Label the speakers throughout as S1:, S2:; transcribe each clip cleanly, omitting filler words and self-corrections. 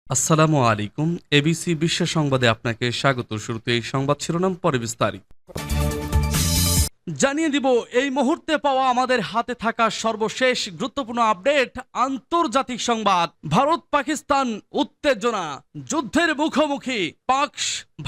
S1: আসসালামু আলাইকুম। এবিসি বিশ্ব সংবাদে আপনাকে স্বাগত। শুরুতে এই সংবাদ শিরোনাম, পরে বিস্তারিত। জানিয়ে দিব এই মুহূর্তে পাওয়া আমাদের হাতে থাকা সর্বশেষ গুরুত্বপূর্ণ আপডেট। আন্তর্জাতিক সংবাদ। ভারত পাকিস্তান উত্তেজনা, যুদ্ধের মুখোমুখি পাক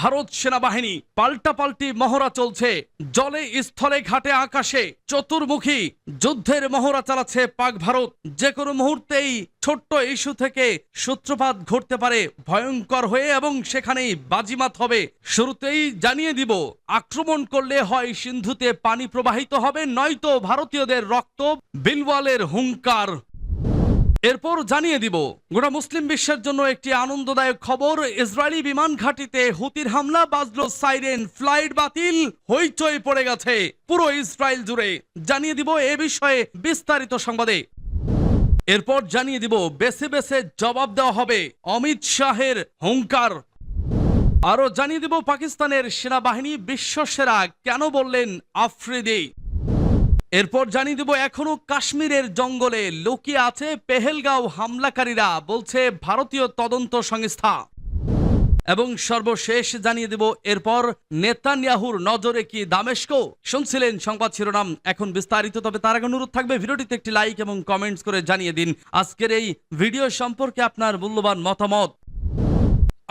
S1: ভারত সেনাবাহিনী। পাল্টাপাল্টি মহড়া চলছে, জলে স্থলে ঘাটে আকাশে চতুর্মুখী যুদ্ধের মহড়া চালাচ্ছে পাক ভারত। যে কোনো মুহূর্তেই ছোট্ট ইস্যু থেকে সূত্রপাত ঘটতে পারে ভয়ঙ্কর হয়ে, এবং সেখানেই বাজিমাত হবে। শুরুতেই জানিয়ে দিব, আক্রমণ করলে হয় সিন্ধুতে পানি প্রবাহিত হবে, নয়তো ভারতীয়দের রক্ত, বিলওয়ালের হুঙ্কার। এরপর জানিয়ে দিব, গোটা মুসলিম বিশ্বের জন্য একটি আনন্দদায়ক খবর। ইসরায়েলি বিমান ঘাঁটিতে হুতির হামলা, বাজলো সাইরেন, ফ্লাইট বাতিল, হইচই পড়ে গেছে পুরো ইসরায়েল জুড়ে। জানিয়ে দিব এ বিষয়ে বিস্তারিত সংবাদে। এরপর জানিয়ে দিব, বেছে বেছে জবাব দেওয়া হবে, অমিত শাহের হুঙ্কার। আরো জানিয়ে দিব, পাকিস্তানের সেনাবাহিনী বিশ্বসেরা কেন বললেন আফ্রিদি। এরপর জানিয়ে দিব, এখনো কাশ্মীরের জঙ্গলে লুকিয়ে আছে পেহেলগাঁও হামলাকারীরা, বলছে ভারতীয় তদন্ত সংস্থা। এবং সর্বশেষ জানিয়ে দেব, এরপর নেতানিয়াহুর নজরে কি দামেস্ক। শুনছিলেন সংবাদ শিরোনাম, এখন বিস্তারিত। তবে তার আগে অনুরোধ থাকবে, ভিডিওটিতে একটি লাইক এবং কমেন্টস করে জানিয়ে দিন আজকের এই ভিডিও সম্পর্কে আপনার মূল্যবান মতামত।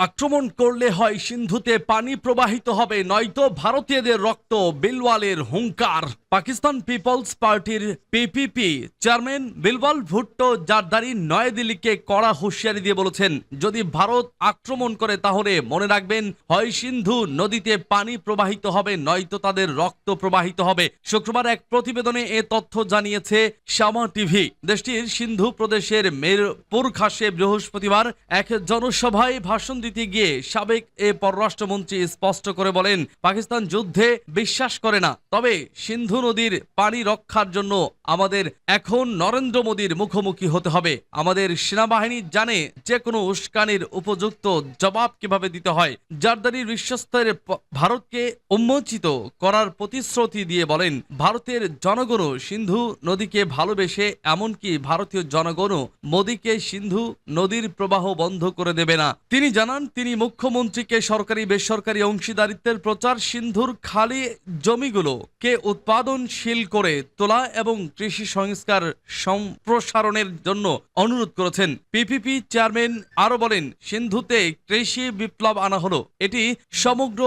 S1: আক্রমণ করলে হয় সিন্ধুতে পানি প্রবাহিত হবে, নয়তো ভারতীয়দের রক্ত, বিলওয়ালের হুঙ্কার। পাকিস্তান পিপলস পার্টির পিপিপি চেয়ারম্যান বিলওয়াল ভুট্টো জারদারি নয়াদিল্লিকে কড়া হুঁশিয়ারি দিয়ে বলেছেন, যদি ভারত আক্রমণ করে তাহলে মনে রাখবেন, হয় সিন্ধু নদীতে পানি প্রবাহিত হবে, নয়তো তাদের রক্ত প্রবাহিত হবে। শুক্রবার এক প্রতিবেদনে এ তথ্য জানিয়েছে শামা টিভি। দেশটির সিন্ধু প্রদেশের মিরপুর খাসে বৃহস্পতিবার এক জনসভায় ভাষণ দিতে গিয়ে সাবেক এ পররাষ্ট্রমন্ত্রী স্পষ্ট করে বলেন, পাকিস্তান যুদ্ধে বিশ্বাস করে না, তবে সিন্ধু নদীর পানি রক্ষার জন্য আমাদের এখন নরেন্দ্র মোদীর মুখোমুখি হতে হবে। আমাদের সেনাবাহিনী জানে যে কোনো উস্কানির উপযুক্ত জবাব কিভাবে দিতে হয়। জারদারির বিশ্বস্তের ভারতকে উন্মোচিত করার প্রতিশ্রুতি দিয়ে বলেন, ভারতের জনগণও সিন্ধু নদীকে ভালোবেসে, এমনকি ভারতীয় জনগণও মোদীকে সিন্ধু নদীর প্রবাহ বন্ধ করে দেবে না। তিনি জানান, তিনি মুখ্যমন্ত্রীকে সরকারি বেসরকারি অংশীদারিত্বের প্রচার, সিন্ধুর খালি জমিগুলোকে উৎপাদনশীল করে তোলা এবং কৃষি সংস্কার সম্প্রসারণের জন্য অনুরোধ করেছেন। পিপিপি চেয়ারম্যান আরো বলেন, সিন্ধুতে কৃষি বিপ্লব আনা হলো, এটি সমগ্র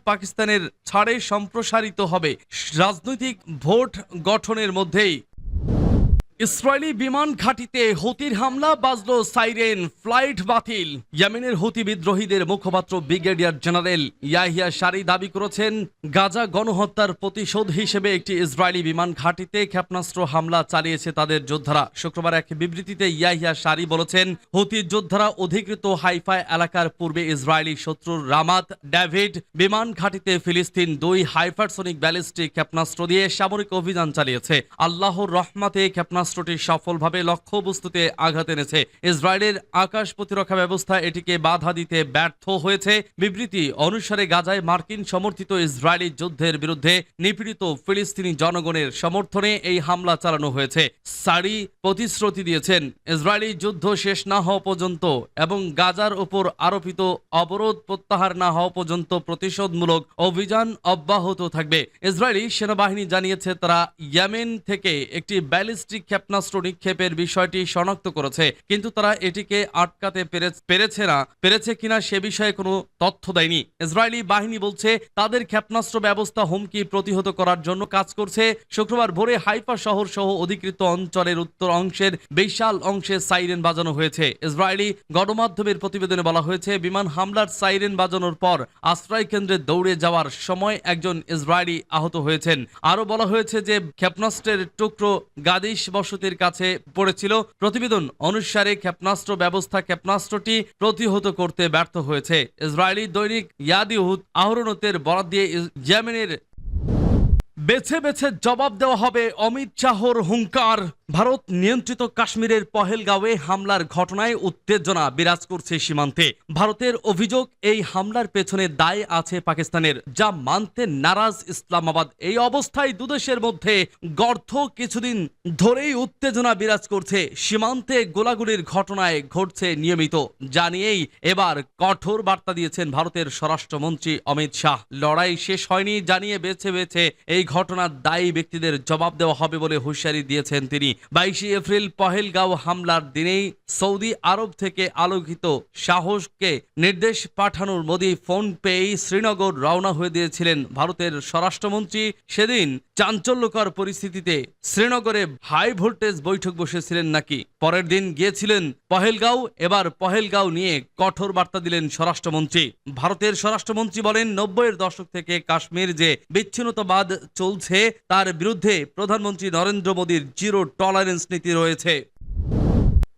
S1: পাকিস্তানের ছাড়ে সম্প্রসারিত হবে, রাজনৈতিক ভোট গঠনের মধ্যেই। ইসরায়েলি বিমান ঘাঁটিতে হুতির হামলা, বাজলো সাইরেন, ফ্লাইট বাতিল। ইয়েমেনের হুতি বিদ্রোহীদের মুখপাত্র ব্রিগেডিয়ার জেনারেল ইয়াহিয়া সারি দাবি করেছেন, গাজা গণহত্যার প্রতিশোধ হিসেবে একটি ইসরায়েলি বিমান ঘাঁটিতে ক্ষেপণাস্ত্র হামলা চালিয়েছে তাদের যোদ্ধারা। শুক্রবার এক বিবৃতিতে ইয়াহিয়া সারি বলেছেন, হুতি যোদ্ধারা অধিকৃত হাইফা এলাকার পূর্বে ইসরায়েলি শত্রুর রামাত ডেভিড বিমান ঘাঁটিতে ফিলিস্তিন 2 হাইপারসনিক ব্যালিস্টিক ক্ষেপণাস্ত্র দিয়ে সামরিক অভিযান চালিয়েছে। আল্লাহর রহমতে ক্ষেপণাস্ত্রটি সফলভাবে লক্ষ্যবস্তুতে আঘাত এনেছে। ইসরায়েলের আকাশ প্রতিরক্ষা ব্যবস্থা এটিকে বাধা দিতে ব্যর্থ হয়েছে। বিবৃতি অনুসারে গাজায় মার্কিন সমর্থিত ইসরায়েলি যুদ্ধের বিরুদ্ধে নিপীড়িত ফিলিস্তিনি জনগণের সমর্থনে এই হামলা চালানো হয়েছে। সারি প্রতিশ্রুতি দিয়েছেন, ইসরায়েলি যুদ্ধ শেষ না হওয়া পর্যন্ত এবং গাজার উপর আরোপিত অবরোধ প্রত্যাহার না হওয়া পর্যন্ত প্রতিশোধমূলক অভিযান অব্যাহত থাকবে। ইসরায়েলি সেনাবাহিনী জানিয়েছে, তারা ইয়েমেন থেকে একটি ব্যালিস্টিক ক্ষেপণাস্ত্র নিক্ষেপের বিষয়টি শনাক্ত করেছে, কিন্তু তারা এটিকে আটকাতে পেরেছে কিনা সে বিষয়ে কোনো তথ্য দেয়নি। ইসরায়েলি বাহিনী বলছে, তাদের ক্ষেপণাস্ত্র ব্যবস্থা হুমকি প্রতিহত করার জন্য কাজ করছে। শুক্রবার ভোরে হাইফা শহর সহ অধিকৃত অঞ্চলের উত্তর অংশের বিশাল অংশে সাইরেন বাজানো হয়েছে। ইসরায়েলি গণমাধ্যমের প্রতিবেদনে বলা হয়েছে, বিমান হামলার সাইরেন বাজানোর পর আশ্রয় কেন্দ্রে দৌড়ে যাওয়ার সময় একজন ইসরায়েলি আহত হয়েছেন। আরো বলা হয়েছে যে ক্ষেপণাস্ত্রের টুকরো গাদিশ বসতির কাছে পড়েছিল। প্রতিবেদন অনুসারে ক্ষেপণাস্ত্রটি প্রতিহত করতে ব্যর্থ হয়েছে। ইসরায়েলি দৈনিক ইয়াদিউত আহরনতের বরাত দিয়ে ইয়েমেনের বেছে বেছে জবাব দেওয়া হবে, অমিত শাহর হুঙ্কার। ভারত নিয়ন্ত্রিত কাশ্মীরের পহেলগাঁওয়ে হামলার ঘটনায় উত্তেজনা বিরাজ করছে সীমান্তে। ভারতের অভিযোগ, এই হামলার পেছনে দায় আছে পাকিস্তানের, যা মানতে নারাজ ইসলামাবাদ। এই অবস্থায় দুদেশের মধ্যে গর্ধ কিছুদিন ধরেই উত্তেজনা বিরাজ করছে। সীমান্তে গোলাগুলির ঘটনায় ঘটছে নিয়মিত, যা নিয়েই এবার কঠোর বার্তা দিয়েছেন ভারতের স্বরাষ্ট্রমন্ত্রী অমিত শাহ। লড়াই শেষ হয়নি জানিয়ে বেছে বেছে এই ঘটনার দায়ী ব্যক্তিদের জবাব দেওয়া হবে বলে হুঁশিয়ারি দিয়েছেন তিনি। 22 এপ্রিল পহেলগাঁও হামলার দিনেই সৌদি আরব থেকে আলোকিত সাহসকে নির্দেশ পাঠানোর মোদি ফোন পেয়েই শ্রীনগর রওনা হয়ে দিয়েছিলেন ভারতের স্বরাষ্ট্রমন্ত্রী। সেদিন চাঞ্চল্যকর পরিস্থিতিতে শ্রীনগরে হাই ভোল্টেজ বৈঠক বসেছিলেন নাকি। পরের দিন গিয়েছিলেন পহেলগাঁও। এবার পহেলগাঁও নিয়ে কঠোর বার্তা দিলেন স্বরাষ্ট্রমন্ত্রী। ভারতের স্বরাষ্ট্রমন্ত্রী বলেন, 90-এর দশক থেকে কাশ্মীর যে বিচ্ছিন্নতাবাদ চলছে তার বিরুদ্ধে প্রধানমন্ত্রী নরেন্দ্র মোদীর জিরো টলারেন্স নীতি রয়েছে।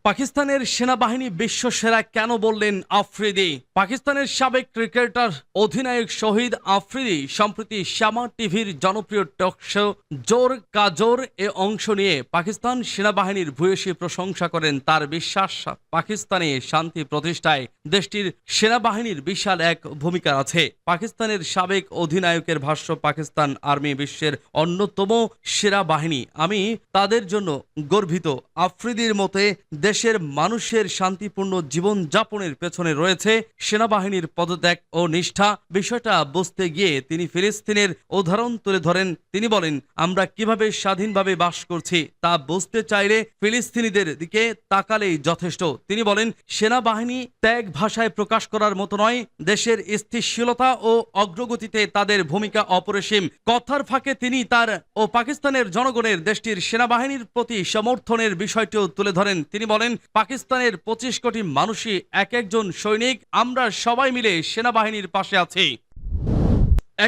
S1: পাকিস্তানের সেনাবাহিনী বিশ্বসেরা কেন বললেন আফ্রিদি। পাকিস্তানের সাবেক ক্রিকেটার অধিনায়ক শহীদ আফ্রিদি সম্প্রতি শ্যামা টিভির জনপ্রিয় টক শো জোর কাজোর এ অংশ নিয়ে পাকিস্তান সেনাবাহিনীর ভূয়সী প্রশংসা করেন। তার বিশ্বাস, পাকিস্তানে শান্তি প্রতিষ্ঠায় দেশটির সেনাবাহিনীর বিশাল এক ভূমিকা আছে। পাকিস্তানের সাবেক অধিনায়কের ভাষ্য, পাকিস্তান আর্মি বিশ্বের অন্যতম সেরা বাহিনী। আমি তাদের জন্য গর্বিত। আফ্রিদির মতে দেশের মানুষের শান্তিপূর্ণ জীবন যাপনের পেছনে রয়েছে সেনাবাহিনীর পদত্যাগ ও নিষ্ঠা। বিষয়টা বুঝতে গিয়ে তিনি ফিলিস্তিনের উদাহরণ তুলে ধরেন। তিনি বলেন, আমরা কিভাবে স্বাধীনভাবে বাস করছি তা বুঝতে চাইলে ফিলিস্তিনিদের দিকে তাকালেই যথেষ্ট। তিনি বলেন, সেনাবাহিনী ত্যাগ ভাষায় প্রকাশ করার মতো নয়। দেশের স্থিতিশীলতা ও অগ্রগতিতে তাদের ভূমিকা অপরিসীম। কথার ফাঁকে তিনি তার ও পাকিস্তানের জনগণের দেশটির সেনাবাহিনীর প্রতি সমর্থনের বিষয়টিও তুলে ধরেন। তিনি বলেন, পাকিস্তানের 25 কোটি মানুষই এক একজন সৈনিক। আমরা সবাই মিলে সেনাবাহিনীর পাশে আছি।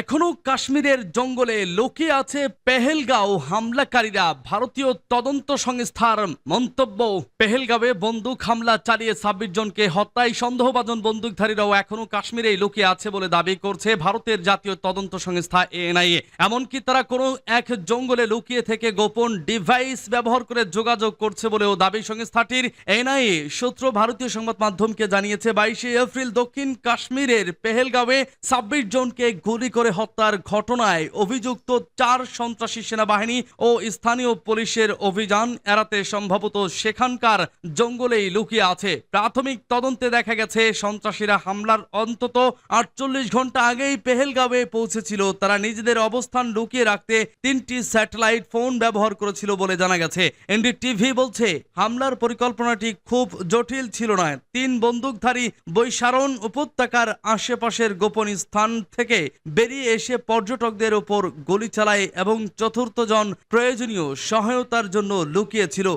S1: এখনো কাশ্মীরের জঙ্গলে লুকিয়ে আছে পেহেলগাঁও হামলাকারীরা। ভারতীয় তদন্ত সংস্থার মন্তব্য, পেহেলগাঁওয়ে বন্দুক হামলা চালিয়ে 26 জনকে হত্যায় সন্দেহভাজন বন্দুকধারীরাও এখনো কাশ্মীরে লুকিয়ে আছে বলে দাবি করছে ভারতের জাতীয় তদন্ত সংস্থা এনআইএ। এমনকি তারা কোনো এক জঙ্গলে লুকিয়ে থেকে গোপন ডিভাইস ব্যবহার করে যোগাযোগ করছে বলেও দাবি সংস্থাটির। এনআইএ সূত্র ভারতীয় সংবাদ মাধ্যমকে জানিয়েছে, 22 এপ্রিল দক্ষিণ কাশ্মীরের পেহেলগাঁওয়ে 26 জনকে গুলি করে হত্যার ঘটনায় অভিযুক্ত 4 সন্ত্রাসী সেনাবাহিনী ও স্থানীয় পুলিশের অভিযান এড়াতে সম্ভবত সেখানকার জঙ্গলেই লুকিয়ে আছে। প্রাথমিক তদন্তে দেখা গেছে, সন্ত্রাসীরা হামলার অন্তত 48 ঘন্টা আগেই পেহেলগাঁওয়ে পৌঁছেছিল। তারা নিজেদের অবস্থান লুকিয়ে রাখতে 3টি স্যাটেলাইট ফোন ব্যবহার করেছিল বলে জানা গেছে। এনডিটিভি বলছে, হামলার পরিকল্পনাটি খুব জটিল ছিল না। 3 বন্দুকধারী বৈশারণ উপত্যকার আশেপাশের গোপন স্থান থেকে বেরিয়ে এসে পর্যটকদের উপর গুলি চালায় এবং 4র্থ জন প্রয়োজনীয় সহায়তার জন্য লুকিয়েছিল।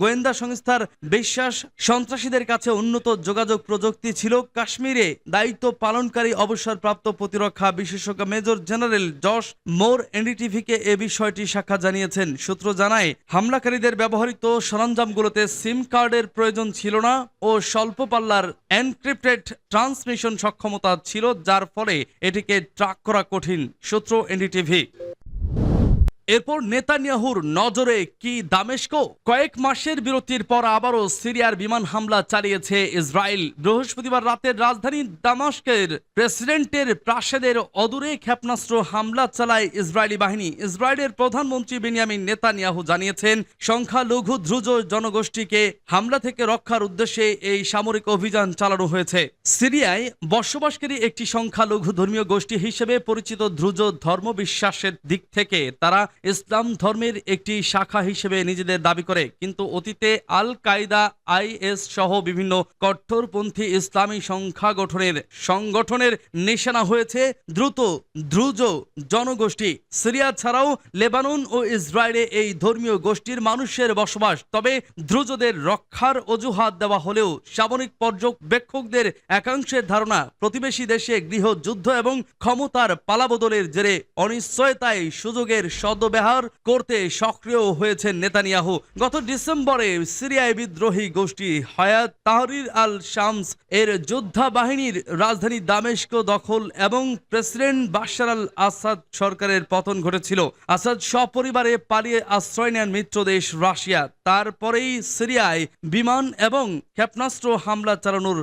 S1: গোয়েন্দা সংস্থার বিশ্বাস, সন্ত্রাসীদের কাছে উন্নত যোগাযোগ প্রযুক্তি ছিল। কাশ্মীরে দায়িত্ব পালনকারী অবসরপ্রাপ্ত প্রতিরক্ষা বিশেষজ্ঞ মেজর জেনারেল জশ মোর এনডিটিভিকে এ বিষয়টি সাক্ষাৎ জানিয়েছেন। সূত্র জানায়, হামলাকারীদের ব্যবহৃত সরঞ্জামগুলোতে সিম কার্ডের প্রয়োজন ছিল না ও স্বল্প পাল্লার এনক্রিপ্টেড ট্রান্সমিশন সক্ষমতা ছিল, যার ফলে এটিকে ট্র্যাক করা কঠিন। সূত্র এনডিটিভি। এরপর নেতানিয়াহুর নজরে কি দামেস্ক? কয়েক মাসের বিরতির পর আবারও সিরিয়ার বিমান হামলা চালিয়েছে ইসরায়েল। বৃহস্পতিবার রাতে রাজধানী দামেস্কের প্রেসিডেন্টের প্রাসাদের অদূরে ক্ষেপণাস্ত্র হামলা চালায় ইসরায়েলি বাহিনী। ইসরায়েলের প্রধানমন্ত্রী বেনিয়ামিন নেতানিয়াহু জানিয়েছেন, সংখ্যালঘু দ্রুজ জনগোষ্ঠীকে হামলা থেকে রক্ষার উদ্দেশ্যে এই সামরিক অভিযান চালানো হয়েছে। সিরিয়ায় বসবাসকারী একটি সংখ্যালঘু ধর্মীয় গোষ্ঠী হিসেবে পরিচিত দ্রুজ ধর্মবিশ্বাসের দিক থেকে তারা ইসলাম ধর্মের একটি শাখা হিসেবে নিজেদের দাবি করে, কিন্তু অতীতে আল কায়দা, আইএস সহ বিভিন্ন কট্টরপন্থী ইসলামী সংগঠনের নিশানা হয়েছে দ্রুজ জনগোষ্ঠী। সিরিয়া ছাড়াও লেবানন ও ইসরায়েলে এই ধর্মীয় গোষ্ঠীর মানুষের বসবাস। তবে দ্রুজদের রক্ষার অজুহাত দেওয়া হলেও সামরিক পর্যবেক্ষকদের একাংশের ধারণা, প্রতিবেশী দেশে গৃহযুদ্ধ এবং ক্ষমতার পালাবদলের জেরে অনিশ্চয়তায় সুযোগের সদ্ব্যবহার অপব্যবহার করতে সক্রিয় হয়েছেন নেতানিয়াহু। গত ডিসেম্বরে সিরিয়ায় বিদ্রোহী গোষ্ঠী হায়াত তাহরির আল শামস এর যোদ্ধা বাহিনীর রাজধানী দামেস্ক দখল এবং প্রেসিডেন্ট বাশার আল আসাদ সরকারের পতন ঘটেছিল। আসাদ সপরিবারে পালিয়ে আশ্রয় নেন মিত্র দেশ রাশিয়া। তারপরেই সিরিয়ায় বিমান এবং ক্ষেপণাস্ত্র হামলা চালানোর